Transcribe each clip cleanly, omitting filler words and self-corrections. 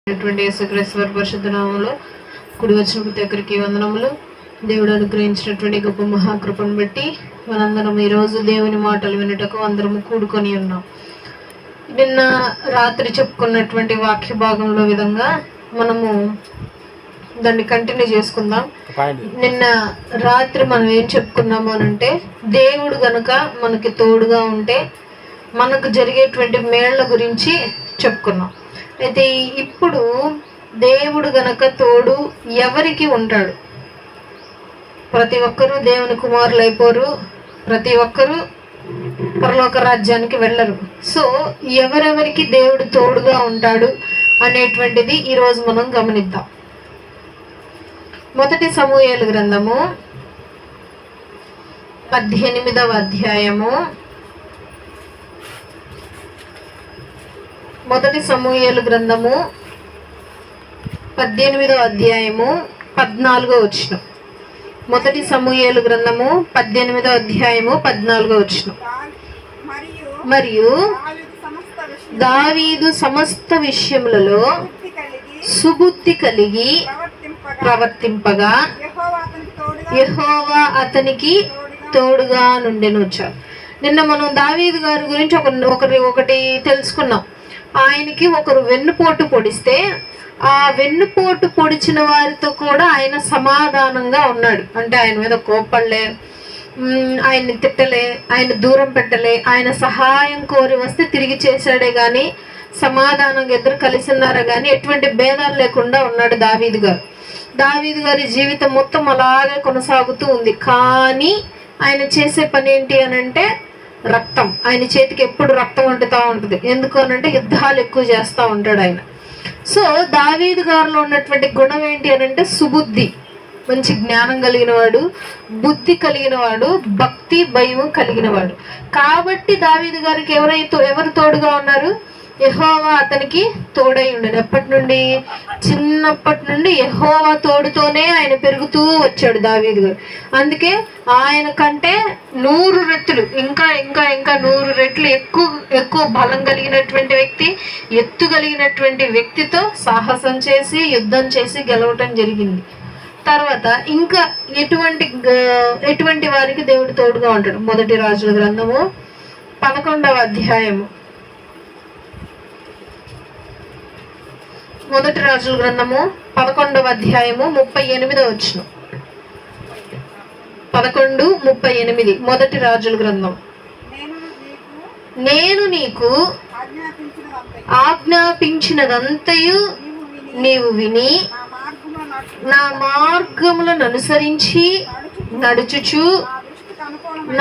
యేసుక్రీస్తు పరిశుద్ధ నామములో కుడి వచ్చిన ప్రతి ఒక్కరికి వందనములు. దేవుడు అనుగ్రహించినటువంటి గొప్ప మహాకృపను బట్టి మనందరం ఈరోజు దేవుని మాటలు వినుటకు అందరము కూడుకొని ఉన్నాం. నిన్న రాత్రి చెప్పుకున్నటువంటి వాక్య భాగంలో విధంగా మనము దాన్ని కంటిన్యూ చేసుకుందాం. నిన్న రాత్రి మనం ఏం చెప్పుకున్నాము అనంటే, దేవుడు గనుక మనకి తోడుగా ఉంటే మనకు జరిగేటువంటి మేళ్ల గురించి చెప్పుకున్నాం. అయితే ఇప్పుడు దేవుడు గనక తోడు ఎవరికి ఉంటాడు? ప్రతి ఒక్కరూ దేవుని కుమారులు అయిపోరు, ప్రతి ఒక్కరూ పరలోక రాజ్యానికి వెళ్ళరు. సో ఎవరెవరికి దేవుడు తోడుగా ఉంటాడు అనేటువంటిది ఈరోజు మనం గమనిద్దాం. మొదటి సమూయేలు గ్రంథము 18వ అధ్యాయము, మొదటి సమూయేలు గ్రంథము 18వ అధ్యాయము 14వ వచనం. మొదటి సమూయేలు గ్రంథము 18వ అధ్యాయము 14వ వచనం. మరియు దావీదు సమస్త విషయములలో సుబుద్ధి కలిగి ప్రవర్తింపగా యెహోవా అతనికి తోడుగా నుండెను. వచ్చారు. నిన్న మనం దావీదు గారి గురించి ఒకటి తెలుసుకున్నాం. ఆయనకి ఒకరు వెన్నుపోటు పొడిస్తే ఆ వెన్నుపోటు పొడిచిన వారితో కూడా ఆయన సమాధానంగా ఉన్నాడు. అంటే ఆయన మీద కోపడలే, ఆయన్ని తిట్టలే, ఆయన దూరం పెట్టలే, ఆయన సహాయం కోరి వస్తే తిరిగి చేశాడే కానీ సమాధానంగా ఇద్దరు కలిసి ఉన్నారా కానీ ఎటువంటి భేదాలు లేకుండా ఉన్నాడు దావీదు గారు. దావీదు గారి జీవితం మొత్తం అలాగే కొనసాగుతూ ఉంది. కానీ ఆయన చేసే పని ఏంటి అని అంటే రక్తం. ఆయన చేతికి ఎప్పుడు రక్తం అంటుతూ ఉంటుంది. ఎందుకు అనంటే యుద్ధాలు ఎక్కువ చేస్తూ ఉంటాడు ఆయన. సో దావీదు గారిలో ఉన్నటువంటి గుణం ఏంటి అని అంటే సుబుద్ధి, మంచి జ్ఞానం కలిగిన వాడు, బుద్ధి కలిగిన వాడు, భక్తి భయం కలిగిన వాడు. కాబట్టి దావీదు గారికి ఎవరు తోడుగా ఉన్నారు? యెహోవా అతనికి తోడై ఉండడు. ఎప్పటి నుండి? చిన్నప్పటి నుండి యెహోవా తోడుతోనే ఆయన పెరుగుతూ వచ్చాడు దావీదు గారు. అందుకే ఆయన కంటే 100 రెట్లు ఇంకా ఇంకా ఇంకా 100 రెట్లు ఎక్కువ బలం కలిగినటువంటి వ్యక్తి, ఎత్తు కలిగినటువంటి వ్యక్తితో సాహసం చేసి యుద్ధం చేసి గెలవటం జరిగింది. తర్వాత ఇంకా ఎటువంటి వారికి దేవుడు తోడుగా ఉంటాడు? మొదటి రాజుల గ్రంథము 11వ అధ్యాయము, మొదటి రాజుల గ్రంథము 11వ అధ్యాయము 38వ వచనం. 11:38 మొదటి రాజుల గ్రంథం. నేను నీకు ఆజ్ఞాపించినదంతయు నీవు విని నా మార్గములను అనుసరించి నడుచుచు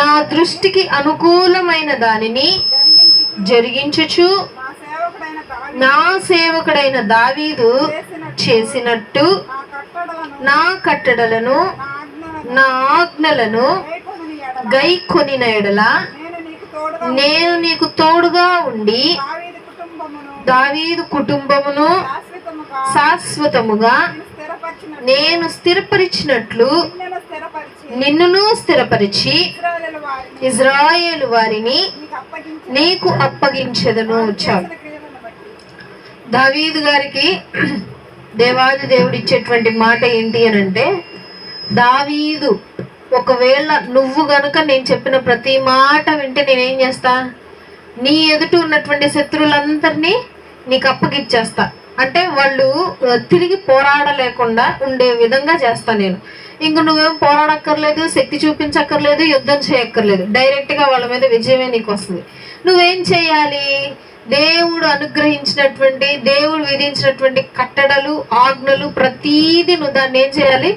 నా దృష్టికి అనుకూలమైన దానిని జరిగించుచు నా సేవకుడైన దావీదు చేసినట్టు నా కట్టడలను నా ఆజ్ఞలను గైకొనిన యెడల నేను నీకు తోడుగా ఉండి దావీదు కుటుంబమును శాశ్వతముగా నేను స్థిరపరిచినట్లు నిన్నును స్థిరపరిచి ఇజ్రాయేలు వారిని నీకు అప్పగించెదను. చాలు. దావీదు గారికి దేవాది దేవుడు ఇచ్చేటువంటి మాట ఏంటి అని అంటే, దావీదు ఒకవేళ నువ్వు గనుక నేను చెప్పిన ప్రతి మాట వింటే నేనేం చేస్తా? నీ ఎదుట ఉన్నటువంటి శత్రువులందరినీ నీకు అప్పగిచ్చేస్తా. అంటే వాళ్ళు తిరిగి పోరాడలేకుండా ఉండే విధంగా చేస్తా నేను. ఇంక నువ్వేం పోరాడక్కర్లేదు, శక్తి చూపించక్కర్లేదు, యుద్ధం చేయక్కర్లేదు. డైరెక్ట్గా వాళ్ళ మీద విజయమే నీకు వస్తుంది. నువ్వేం చేయాలి? దేవుడు అనుగ్రహించినటువంటి, దేవుడు విధించినటువంటి కట్టడలు, ఆజ్ఞలు ప్రతీది నువ్వు దాన్ని ఏం చేయాలి?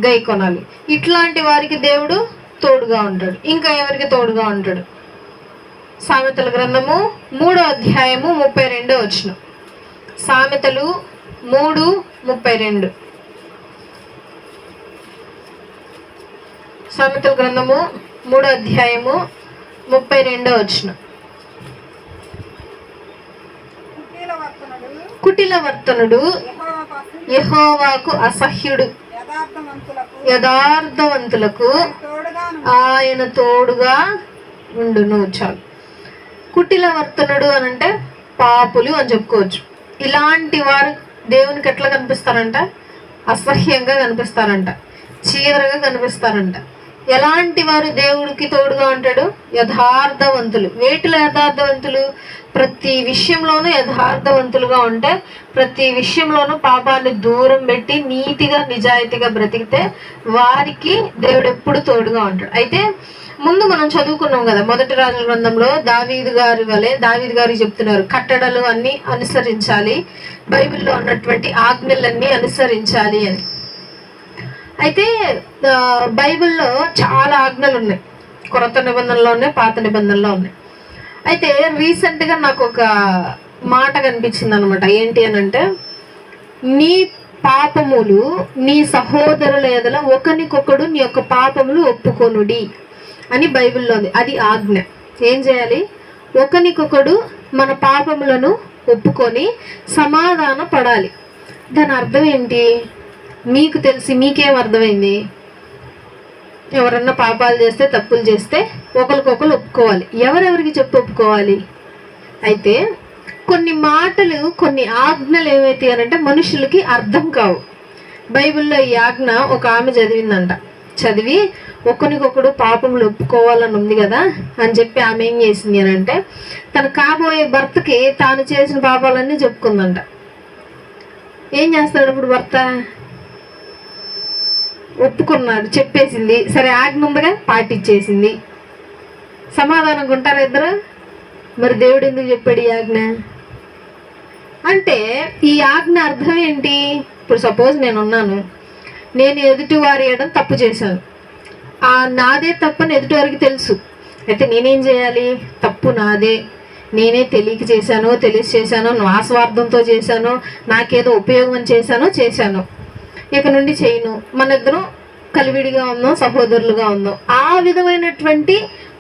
గైకొనాలి. ఇట్లాంటి వారికి దేవుడు తోడుగా ఉంటాడు. ఇంకా ఎవరికి తోడుగా ఉంటాడు? సామెతల గ్రంథము 3వ అధ్యాయము 32వ వచనం. సామెతలు 3:32. సామెతల గ్రంథము 3వ అధ్యాయము 32వ వచనం. కుటిలవర్తనుడు యెహోవాకు అసహ్యుడు, యథార్థవంతులకు ఆయన తోడుగా ఉండును. చాలు. కుటిలవర్తనుడు అని అంటే పాపులు అని చెప్పుకోవచ్చు. ఇలాంటి వారు దేవునికి ఎట్లా కనిపిస్తారంట? అసహ్యంగా కనిపిస్తారంట, చీదరగా కనిపిస్తారంట. ఎలాంటి వారు దేవుడికి తోడుగా ఉంటాడు? యథార్థవంతులు. వేటిలో యథార్థవంతులు? ప్రతి విషయంలోనూ యథార్థవంతులుగా ఉంటే, ప్రతి విషయంలోనూ పాపాన్ని దూరం పెట్టి నీతిగా నిజాయితీగా బ్రతికితే వారికి దేవుడు ఎప్పుడు తోడుగా ఉంటాడు. అయితే ముందు మనం చదువుకున్నాం కదా, మొదటి రాజుల గ్రంథంలో దావీదు గారు చెప్తున్నారు, కట్టడలు అన్ని అనుసరించాలి, బైబిల్లో ఉన్నటువంటి ఆజ్ఞలన్నీ అనుసరించాలి అని. అయితే బైబిల్లో చాలా ఆజ్ఞలు ఉన్నాయి, కొత్త నిబంధనలో ఉన్నాయి, పాత నిబంధనలో ఉన్నాయి. అయితే రీసెంట్గా నాకు ఒక మాట కనిపించింది అనమాట. ఏంటి అని అంటే, నీ పాపములు నీ సహోదరుల ఎదుల ఒకరికొకడు నీ యొక్క పాపములు ఒప్పుకొనుడి అని బైబిల్లో ఉంది. అది ఆజ్ఞ. ఏం చేయాలి? ఒకరికొకడు మన పాపములను ఒప్పుకొని సమాధాన పడాలి. దాని అర్థం ఏంటి? మీకు తెలిసి మీకేం అర్థమైంది? ఎవరన్నా పాపాలు చేస్తే, తప్పులు చేస్తే ఒకరికొకరు ఒప్పుకోవాలి. ఎవరెవరికి చెప్పి ఒప్పుకోవాలి? అయితే కొన్ని మాటలు, కొన్ని ఆజ్ఞలు ఏమైతే అనంటే మనుషులకి అర్థం కావు. బైబిల్లో ఈ ఆజ్ఞ ఒక ఆమె చదివిందంట. చదివి ఒకరికొకడు పాపములు ఒప్పుకోవాలని ఉంది కదా అని చెప్పి ఆమె ఏం చేసింది అని అంటే, తన కాబోయే భర్తకి తాను చేసిన పాపాలన్నీ చెప్పుకుందంట. ఏం చేస్తాడు ఇప్పుడు భర్త? ఒప్పుకున్నాడు, చెప్పేసింది, సరే ఆజ్ఞ ఉందిగా పాటించేసింది. సమాధానంగా ఉంటారు ఇద్దరు? మరి దేవుడు ఎందుకు చెప్పాడు ఈ ఆజ్ఞ? అంటే ఈ ఆజ్ఞ అర్థం ఏంటి? ఇప్పుడు సపోజ్ నేను ఎదుటి వారి ఏడం తప్పు చేశాను, నాదే తప్పని ఎదుటి వారికి తెలుసు. అయితే నేనేం చేయాలి? తప్పు నాదే, నేనే తెలియక చేశాను, తెలిసి చేశాను, నా స్వార్థంతో చేశాను, నాకేదో ఉపయోగం చేశాను, ఇక నుండి చేయను, మన ఇద్దరం కలివిడిగా ఉందాం, సహోదరులుగా ఉందాం. ఆ విధమైనటువంటి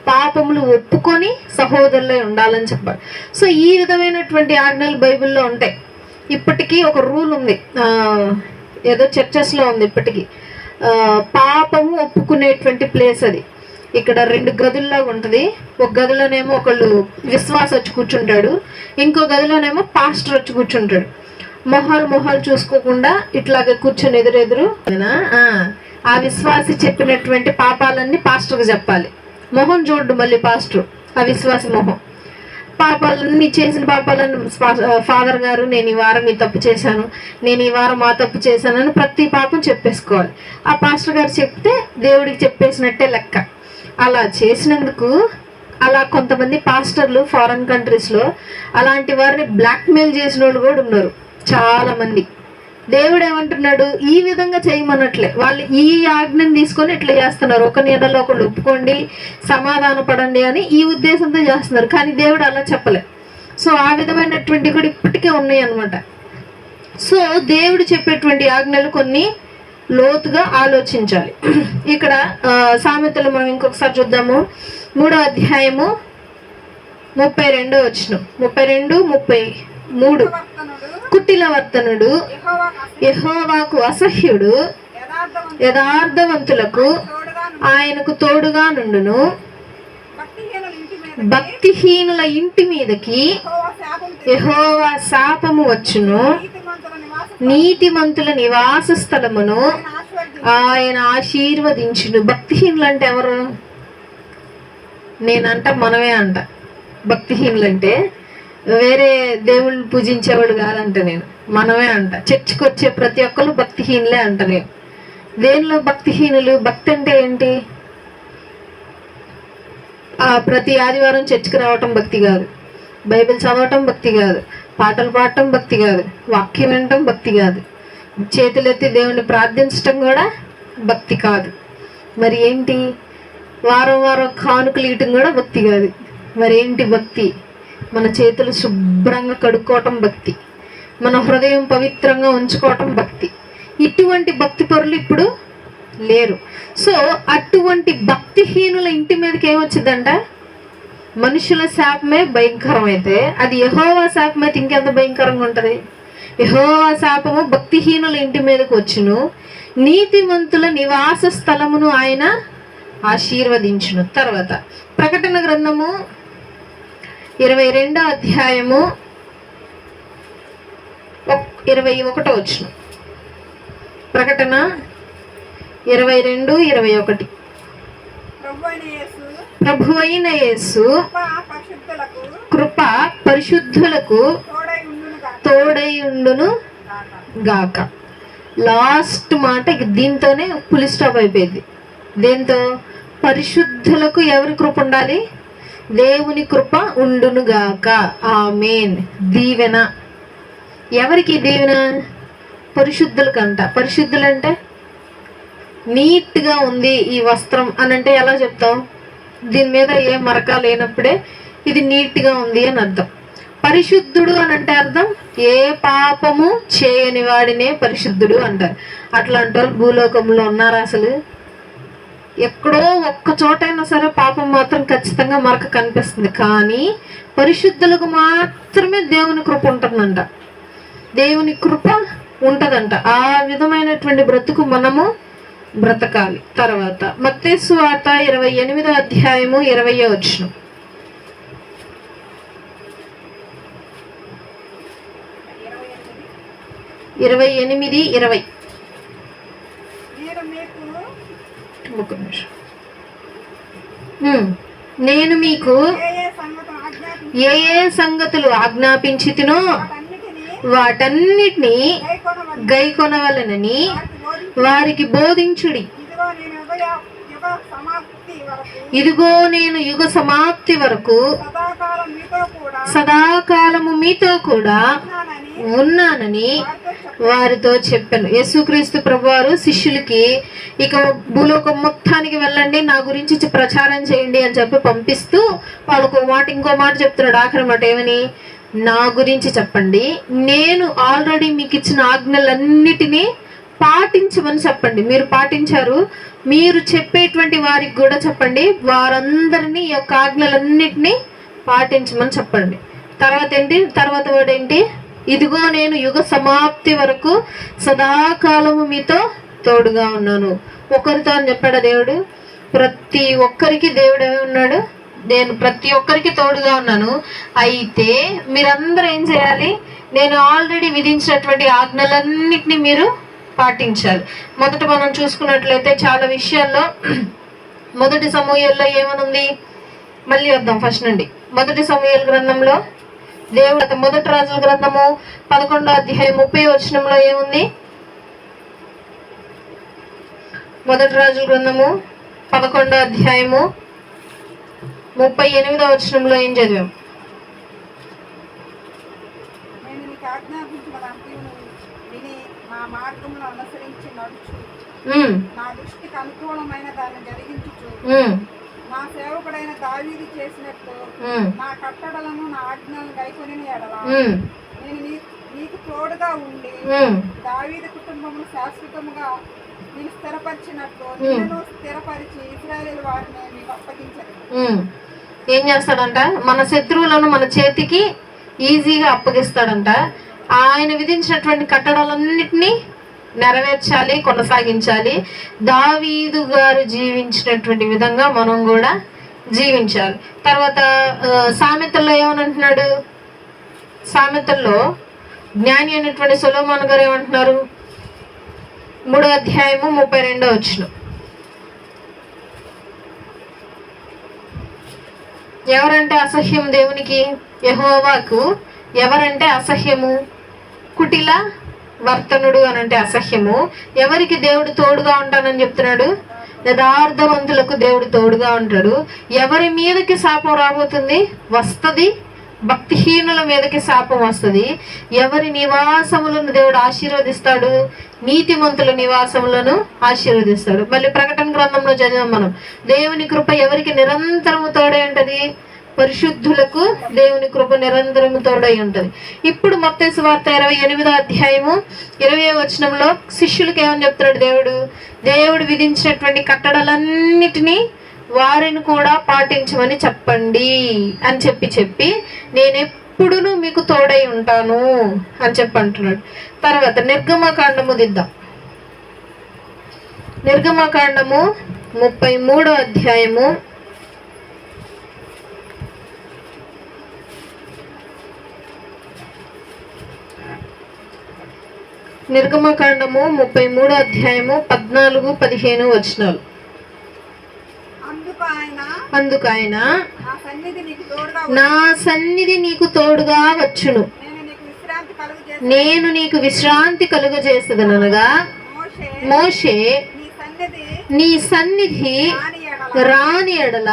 పాపములు ఒప్పుకొని సహోదరులై ఉండాలని చెప్పారు. సో ఈ విధమైనటువంటి ఆజ్ఞలు బైబిల్లో ఉంటాయి. ఇప్పటికీ ఒక రూల్ ఉంది, ఏదో చర్చెస్లో ఉంది ఇప్పటికీ. పాపము ఒప్పుకునేటువంటి ప్లేస్ అది. ఇక్కడ 2 గదుల్లాగా ఉంటుంది. ఒక గదిలోనేమో ఒకళ్ళు విశ్వాస వచ్చి కూర్చుంటాడు, ఇంకో గదిలోనేమో పాస్టర్ వచ్చి కూర్చుంటాడు. మొహాలు చూసుకోకుండా ఇట్లాగే కూర్చొని ఎదురెదురు ఆ విశ్వాసి చెప్పినటువంటి పాపాలన్నీ పాస్టర్కి చెప్పాలి. మొహం చూడు మళ్ళీ పాస్టర్, ఆ విశ్వాసి మొహం. పాపాలన్నీ చేసిన పాపాలన్నీ ఫాదర్ గారు, నేను ఈ వారం ఈ తప్పు చేశాను, నేను ఈ వారం ఆ తప్పు చేశాను అని ప్రతి పాపం చెప్పేసుకోవాలి. ఆ పాస్టర్ గారు చెప్తే దేవుడికి చెప్పేసినట్టే లెక్క. అలా చేసినందుకు అలా కొంతమంది పాస్టర్లు ఫారెన్ కంట్రీస్లో అలాంటి వారిని బ్లాక్మెయిల్ చేసిన వాళ్ళు కూడా ఉన్నారు చాలా మంది. దేవుడు ఏమంటున్నాడు? ఈ విధంగా చేయమన్నట్లే వాళ్ళు ఈ ఆజ్ఞను తీసుకొని ఇట్లా చేస్తున్నారు, ఒకరి ఎడలో ఒకళ్ళు ఒప్పుకోండి, సమాధాన పడండి అని ఈ ఉద్దేశంతో చేస్తున్నారు. కానీ దేవుడు అలా చెప్పలే. సో ఆ విధమైనటువంటి కూడా ఇప్పటికే ఉన్నాయి అన్నమాట. సో దేవుడు చెప్పేటువంటి ఆజ్ఞలు కొన్ని లోతుగా ఆలోచించాలి. ఇక్కడ సామెతలు మనం ఇంకొకసారి చూద్దాము. 3వ అధ్యాయము 32వ వచనం, 32-33. కుటిల వర్తనుడు యెహోవాకు అసహ్యుడు, యథార్థవంతులకు ఆయనకు తోడుగా నుండును. భక్తిహీనుల ఇంటి మీదకి యెహోవా శాపము వచ్చును, నీతిమంతుల నివాస స్థలమును ఆయన ఆశీర్వదించును. భక్తిహీనులు అంటే ఎవరు? నేనంట మనమే అంట. భక్తిహీనులు అంటే వేరే దేవుళ్ళు పూజించేవాడు కాదంట, నేను మనమే అంట. చర్చికి వచ్చే ప్రతి ఒక్కరు భక్తిహీనులే అంట. నేను దేనిలో భక్తిహీనులు? భక్తి అంటే ఏంటి? ప్రతి ఆదివారం చర్చికి రావటం భక్తి కాదు, బైబిల్ చదవటం భక్తి కాదు, పాటలు పాడటం భక్తి కాదు, వాక్యం వినటం భక్తి కాదు, చేతులెత్తి దేవుణ్ణి ప్రార్థించటం కూడా భక్తి కాదు. మరి ఏంటి? వారం కానుకలు ఇయటం కూడా భక్తి కాదు. మరి ఏంటి భక్తి? మన చేతులు శుభ్రంగా కడుక్కోవటం భక్తి, మన హృదయం పవిత్రంగా ఉంచుకోవటం భక్తి. ఇటువంటి భక్తి పరులు ఇప్పుడు లేరు. సో అటువంటి భక్తిహీనుల ఇంటి మీదకి ఏమొచ్చిందంట? మనుషుల శాపమే భయంకరమైతే అది యెహోవా శాపం అయితే ఇంకెంత భయంకరంగా ఉంటుంది? యెహోవా శాపము భక్తిహీనుల ఇంటి మీదకి వచ్చును, నీతిమంతుల నివాస స్థలమును ఆయన ఆశీర్వదించును. తర్వాత ప్రకటన గ్రంథము 22వ అధ్యాయము 21 వచనం. ప్రకటన 22:21. ప్రభు అయిన యేసు కృప పరిశుద్ధులకు తోడై ఉండును గాక. లాస్ట్ మాట దీంతోనే పులి స్టాప్ అయిపోయింది. దేంతో? పరిశుద్ధులకు ఎవరి కృప ఉండాలి? దేవుని కృప ఉండును గాక. ఆమేన్. దీవెన. ఎవరికి దీవెన? పరిశుద్ధులకంట. పరిశుద్ధులంటే నీట్గా ఉంది ఈ వస్త్రం అని అంటే ఎలా చెప్తాం? దీని మీద ఏ మరక లేనప్పుడే ఇది నీట్గా ఉంది అని అర్థం. పరిశుద్ధుడు అని అంటే అర్థం ఏ పాపము చేయని వాడినే పరిశుద్ధుడు అంటారు. అట్లాంటి వాళ్ళు భూలోకంలో ఉన్నారా? అసలు ఎక్కడో ఒక్క చోటైనా సరే పాపం మాత్రం ఖచ్చితంగా మరక కనిపిస్తుంది. కానీ పరిశుద్ధులకు మాత్రమే దేవుని కృప ఉంటుందంట. దేవుని కృప ఉంటదంట. ఆ విధమైనటువంటి బ్రతుకు మనము బ్రతకాలి. తర్వాత మత్తయి సువార్త 28వ అధ్యాయము 20వ వచనం. 28:20. ఒక నిమిషం. నేను మీకు ఏ ఏ సంగతులు ఆజ్ఞాపించితినో వాటన్నిటినీ గైకొనవలెనని వారికి బోధించుడి. ఇదిగో నేను యుగ సమాప్తి వరకు సదాకాలము మీతో కూడా ఉన్నానని వారితో చెప్పాను. యేసుక్రీస్తు ప్రభువారు శిష్యులకి ఇక భూలోకం మొత్తానికి వెళ్ళండి, నా గురించి ప్రచారం చేయండి అని చెప్పి పంపిస్తూ వాళ్ళకు మాట ఇంకో మాట చెప్తున్నాడు. ఆఖరి మాట ఏమని? నా గురించి చెప్పండి, నేను ఆల్రెడీ మీకు ఇచ్చిన ఆజ్ఞలన్నిటినీ పాటించమని చెప్పండి. మీరు పాటించారు, మీరు చెప్పేటువంటి వారికి కూడా చెప్పండి, వారందరినీ ఈ యొక్క ఆజ్ఞలన్నిటినీ పాటించమని చెప్పండి. తర్వాత ఏంటి? తర్వాత వర్డ్ ఏంటి? ఇదిగో నేను యుగ సమాప్తి వరకు సదాకాలము మీతో తోడుగా ఉన్నాను. ఒకరితో అని చెప్పాడు దేవుడు. ప్రతి ఒక్కరికి దేవుడు ఏమి ఉన్నాడు? నేను ప్రతి ఒక్కరికి తోడుగా ఉన్నాను. అయితే మీరందరూ ఏం చేయాలి? నేను ఆల్రెడీ విధించినటువంటి ఆజ్ఞలన్నిటినీ మీరు పాటించాలి. మొదట మనం చూసుకున్నట్లయితే చాలా విషయాల్లో మొదటి సమూయేల్లో ఏమనుంది? మళ్ళీ వద్దాం ఫస్ట్ నుండి. మొదటి సమూయేలు గ్రంథంలో దేవుడు మొదటి రాజుల గ్రంథము 11వ అధ్యాయం 30వ వచనంలో ఏముంది? మొదటి రాజుల గ్రంథము 11వ అధ్యాయము 38వ వచనంలో ఏం చదివాం? నా సేవకుడైన దావీదు చేసినట్టు నా కట్టడలను నా ఆజ్ఞలను గైకొని ఎడల నేను నీకు తోడుగా ఉండి దావీదు కుటుంబమును శాశ్వతముగా నేను స్థిరపరిచినట్టు నేను స్థిరపరిచి ఇశ్రాయేలు వారిని మీకు అప్పగించాను. ఏం చేస్తాడంట? మన శత్రువులను మన చేతికి ఈజీగా అప్పగిస్తాడంట. ఆయన విధించినటువంటి కట్టడాలన్నిటినీ నెరవేర్చాలి, కొనసాగించాలి. దావీదు గారు జీవించినటువంటి విధంగా మనం కూడా జీవించాలి. తర్వాత సామెతల్లో ఏమనంటున్నాడు? సామెతల్లో జ్ఞాని అయినటువంటి సొలొమోను గారు ఏమంటున్నారు? 3వ అధ్యాయము 32వ వచనం. ఎవరంటే అసహ్యం దేవునికి? యెహోవాకు ఎవరంటే అసహ్యము? కుటిల వర్తనుడు అని అంటే అసహ్యము. ఎవరికి దేవుడు తోడుగా ఉంటానని చెప్తున్నాడు? యథార్థవంతులకు దేవుడు తోడుగా ఉంటాడు. ఎవరి మీదకి శాపం రాబోతుంది? వస్తుంది. భక్తిహీనుల మీదకి శాపం వస్తుంది. ఎవరి నివాసములను దేవుడు ఆశీర్వదిస్తాడు? నీతిమంతుల నివాసములను ఆశీర్వదిస్తాడు. మళ్ళీ ప్రకటన గ్రంథంలో చదివాం మనం, దేవుని కృప ఎవరికి నిరంతరము తోడై ఉంటది? పరిశుద్ధులకు దేవుని కృప నిరంతరము తోడై ఉంటది. ఇప్పుడు మత్తయి సువార్త 28వ అధ్యాయము 20వ వచనంలో శిష్యులకు ఏమని చెప్తున్నాడు దేవుడు? దేవుడు విధించినటువంటి కట్టడలన్నిటినీ వారిని కూడా పాటించమని చెప్పండి అని చెప్పి నేను ఎప్పుడును మీకు తోడై ఉంటాను అని చెప్పి అంటున్నాడు. తర్వాత నిర్గమకాండము దిద్దాం. నిర్గమకాండము 33వ అధ్యాయము 6 నిర్గమకాండము 33 అధ్యాయము 14-15 వచనాలు. అందుకు ఆయన నా సన్నిధి నీకు తోడుగా వచ్చును, నేను నీకు విశ్రాంతి కలుగజేసేదనగా మోషే నీ సన్నిధి రాని ఎడల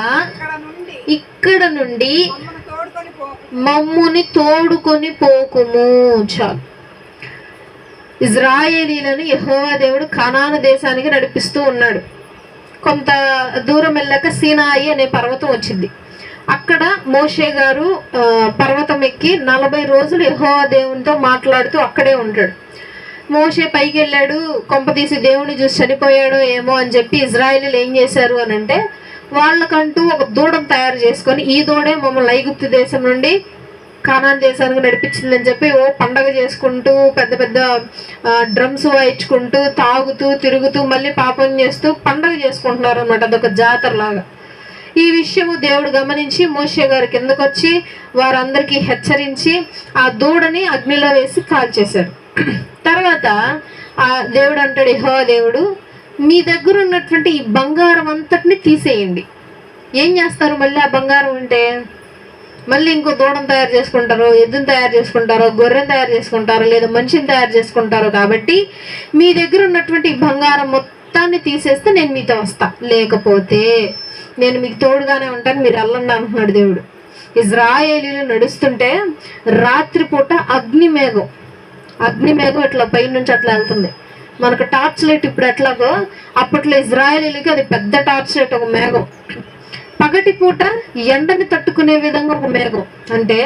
ఇక్కడ నుండి మమ్ముని తోడుకొని పోకుము. చాలు. ఇజ్రాయేలీలను యెహోవా దేవుడు కనాను దేశానికి నడిపిస్తూ ఉన్నాడు. కొంత దూరం వెళ్ళాక సీనాయి అనే పర్వతం వచ్చింది. అక్కడ మోషే గారు పర్వతం ఎక్కి 40 రోజులు యెహోవా దేవునితో మాట్లాడుతూ అక్కడే ఉంటాడు. మోషే పైకి వెళ్ళాడు, కొంపతీసి దేవుని చూసి చనిపోయాడో ఏమో అని చెప్పి ఇజ్రాయేలీలు ఏం చేశారు అని అంటే, వాళ్ళకంటూ ఒక దూడను తయారు చేసుకొని ఈ దూడే మమ్మల్ని ఐగుప్తు దేశం నుండి కానాన్ దేశానికి నడిపించిందని చెప్పి ఓ పండగ చేసుకుంటూ పెద్ద పెద్ద డ్రమ్స్ వాయించుకుంటూ తాగుతూ తిరుగుతూ మళ్ళీ పాపం చేస్తూ పండగ చేసుకుంటున్నారు అనమాట. అదొక జాతరలాగా. ఈ విషయము దేవుడు గమనించి మోషే గారి కిందకు వచ్చి వారందరికీ హెచ్చరించి ఆ దూడని అగ్నిలో వేసి కాల్చేశాడు. తర్వాత ఆ దేవుడు అంటాడు, యెహోవా దేవుడు, మీ దగ్గర ఉన్నటువంటి ఈ బంగారం అంతటిని తీసేయండి. ఏం చేస్తారు మళ్ళీ ఆ బంగారం ఉంటే? మళ్ళీ ఇంకో దూడను తయారు చేసుకుంటారు, ఎద్దును తయారు చేసుకుంటారో, గొర్రెను తయారు చేసుకుంటారో, లేదా మనిషిని తయారు చేసుకుంటారో. కాబట్టి మీ దగ్గర ఉన్నటువంటి ఈ బంగారం మొత్తాన్ని తీసేస్తే నేను మీతో వస్తా, లేకపోతే నేను మీకు తోడుగానే ఉంటాను, మీరు వెళ్ళండి అంటున్నాడు దేవుడు. ఇజ్రాయేలీలు నడుస్తుంటే రాత్రిపూట అగ్నిమేఘం ఇట్లా పై నుంచి అట్లా వెళ్తుంది. మనకు టార్చ్ లైట్ ఇప్పుడు ఎట్లాగో అప్పట్లో ఇజ్రాయేలీలకి అది పెద్ద టార్చ్ లైట్, ఒక మేఘం. పగటి పూట ఎండని తట్టుకునే విధంగా ఒక మేఘం. అంటే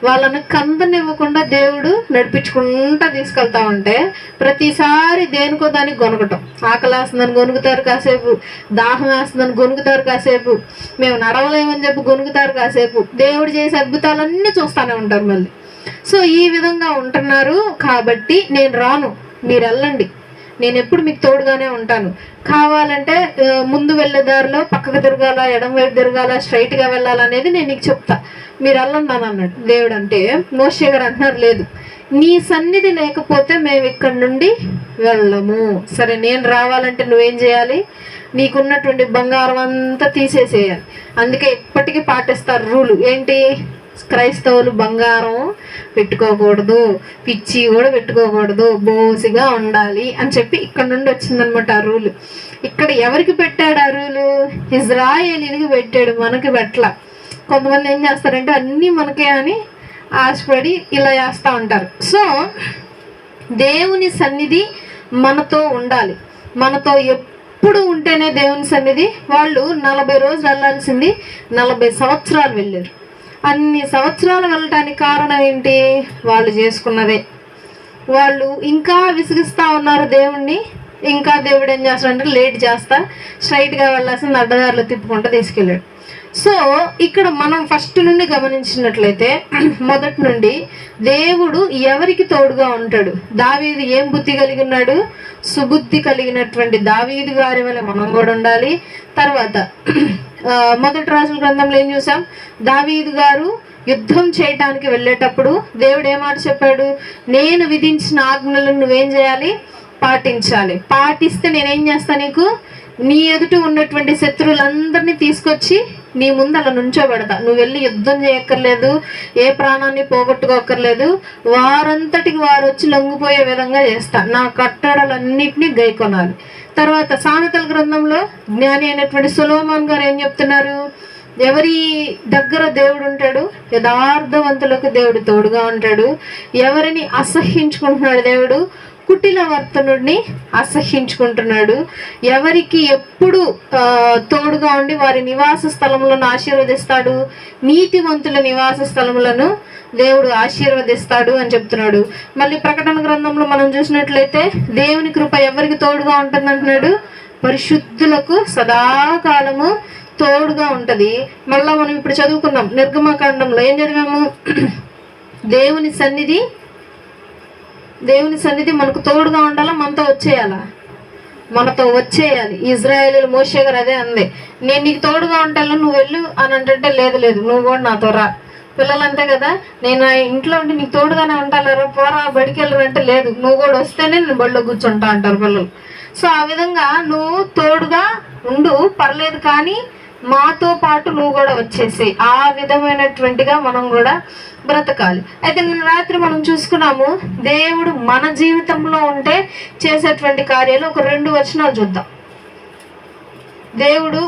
వాళ్ళని కందనివ్వకుండా దేవుడు నడిపించుకుంటా తీసుకెళ్తా ఉంటే ప్రతిసారి దేనికో దానికి గొనగటం. ఆకలి వేస్తుందని గొనుగుతారు కాసేపు, దాహం వేస్తుందని గొనుగుతారు కాసేపు, మేము నడవలేమని చెప్పి గొనుగుతారు కాసేపు. దేవుడు చేసే అద్భుతాలన్నీ చూస్తూనే ఉంటారు మళ్ళీ. సో ఈ విధంగా ఉంటున్నారు. కాబట్టి నేను రాను, మీరు వెళ్ళండి, నేను ఎప్పుడు మీకు తోడుగానే ఉంటాను. కావాలంటే ముందు వెళ్ళే దారిలో పక్కకు తిరగాల, ఎడం వైపు తిరగాల, స్ట్రైట్గా వెళ్ళాలనేది నేను నీకు చెప్తా, మీరు వెళ్ళండి అని అన్నాడు దేవుడు. అంటే మోషే గారు అంటున్నారు, లేదు, నీ సన్నిధి లేకపోతే మేము ఇక్కడ నుండి వెళ్ళము. సరే, నేను రావాలంటే నువ్వేం చేయాలి? నీకున్నటువంటి బంగారం అంతా తీసేసేయాలి. అందుకే ఇప్పటికీ పాటిస్తారు రూలు ఏంటి? క్రైస్తవులు బంగారం పెట్టుకోకూడదు, పిచ్చి కూడా పెట్టుకోకూడదు, బోసిగా ఉండాలి అని చెప్పి ఇక్కడ నుండి వచ్చిందనమాట ఆ రూలు. ఇక్కడ ఎవరికి పెట్టాడు ఆ రూలు? ఇజ్రాయేలీలకు పెట్టాడు, మనకి పెట్టల. కొంతమంది ఏం చేస్తారంటే అన్నీ మనకే అని ఆశపడి ఇలా చేస్తూ ఉంటారు. సో దేవుని సన్నిధి మనతో ఉండాలి. మనతో ఎప్పుడు ఉంటేనే దేవుని సన్నిధి. వాళ్ళు 40 రోజులు వెళ్ళాల్సింది 40 సంవత్సరాలు వెళ్ళారు. అన్ని సంవత్సరాలు వెళ్ళటానికి కారణం ఏంటి? వాళ్ళు చేసుకున్నదే. వాళ్ళు ఇంకా విసిగిస్తూ ఉన్నారు దేవుణ్ణి. ఇంకా దేవుడు ఏం చేస్తాడంటే లేట్ చేస్తా స్ట్రైట్గా వెళ్ళాల్సింది అడ్డదారిలో తిప్పుకుంటూ తీసుకెళ్ళాడు. సో ఇక్కడ మనం ఫస్ట్ నుండి గమనించినట్లయితే మొదటి నుండి దేవుడు ఎవరికి తోడుగా ఉంటాడు? దావీదు ఏం బుద్ధి కలిగి ఉన్నాడు? సుబుద్ధి కలిగినటువంటి దావీదు గారి వల్ల మనం కూడా ఉండాలి. తర్వాత మొదటి రాజుల గ్రంథంలో ఏం చూసాం? దావీదు గారు యుద్ధం చేయటానికి వెళ్ళేటప్పుడు దేవుడు ఏ మాట చెప్పాడు? నేను విధించిన ఆజ్ఞలను నువ్వేం చేయాలి? పాటించాలి. పాటిస్తే నేనేం చేస్తా? నీకు నీ ఎదుట ఉన్నటువంటి శత్రువులందరినీ తీసుకొచ్చి నీ ముందు అలా నుంచోబెడతా. నువ్వు వెళ్ళి యుద్ధం చేయక్కర్లేదు, ఏ ప్రాణాన్ని పోగొట్టుకోక్కర్లేదు, వారంతటికి వారు వచ్చి లొంగిపోయే విధంగా చేస్తా. నా కట్టడలన్నిటినీ గైకొనాలి. తర్వాత సామెతల గ్రంథంలో జ్ఞాని అయినటువంటి సొలొమోన్ గారు ఏం చెప్తున్నారు? ఎవరి దగ్గర దేవుడు ఉంటాడు? యథార్థవంతులకు దేవుడు తోడుగా ఉంటాడు. ఎవరిని అసహ్యించుకుంటున్నాడు దేవుడు? కుటిల వర్తనుడిని అసహ్యించుకుంటున్నాడు. ఎవరికి ఎప్పుడు తోడుగా ఉండి వారి నివాస స్థలములను ఆశీర్వదిస్తాడు? నీతిమంతుల నివాస స్థలములను దేవుడు ఆశీర్వదిస్తాడు అని చెప్తున్నాడు. మళ్ళీ ప్రకటన గ్రంథంలో మనం చూసినట్లయితే దేవుని కృప ఎవరికి తోడుగా ఉంటుంది అంటున్నాడు? పరిశుద్ధులకు సదాకాలము తోడుగా ఉంటది. మళ్ళా మనం ఇప్పుడు చదువుకున్నాం నిర్గమకాండంలో ఏం చదివాము? దేవుని సన్నిధి మనకు తోడుగా ఉండాలా? మనతో మనతో వచ్చేయాలి. ఇజ్రాయేలీలు మోషే గారు అదే అంది, నేను నీకు తోడుగా ఉంటాను, నువ్వు వెళ్ళు అని అంటే లేదు నువ్వు కూడా నాతో రా, పిల్లలు అంతే కదా, నేను ఇంట్లో ఉండి నీకు తోడుగానే ఉంటారు, పోరా బడికి వెళ్ళరు అంటే లేదు, నువ్వు కూడా వస్తేనే నేను బడిలో కూర్చుంటా అంటారు పిల్లలు. సో ఆ విధంగా నువ్వు తోడుగా ఉండు పర్లేదు, కానీ మాతో పాటు నువ్వు కూడా వచ్చేసి ఆ విధమైనటువంటిగా మనం కూడా బ్రతకాలి. అయితే నిన్న రాత్రి మనం చూసుకున్నాము, దేవుడు మన జీవితంలో ఉంటే చేసేటువంటి కార్యాలు. ఒక 2 వచనాలు చూద్దాం. దేవుడు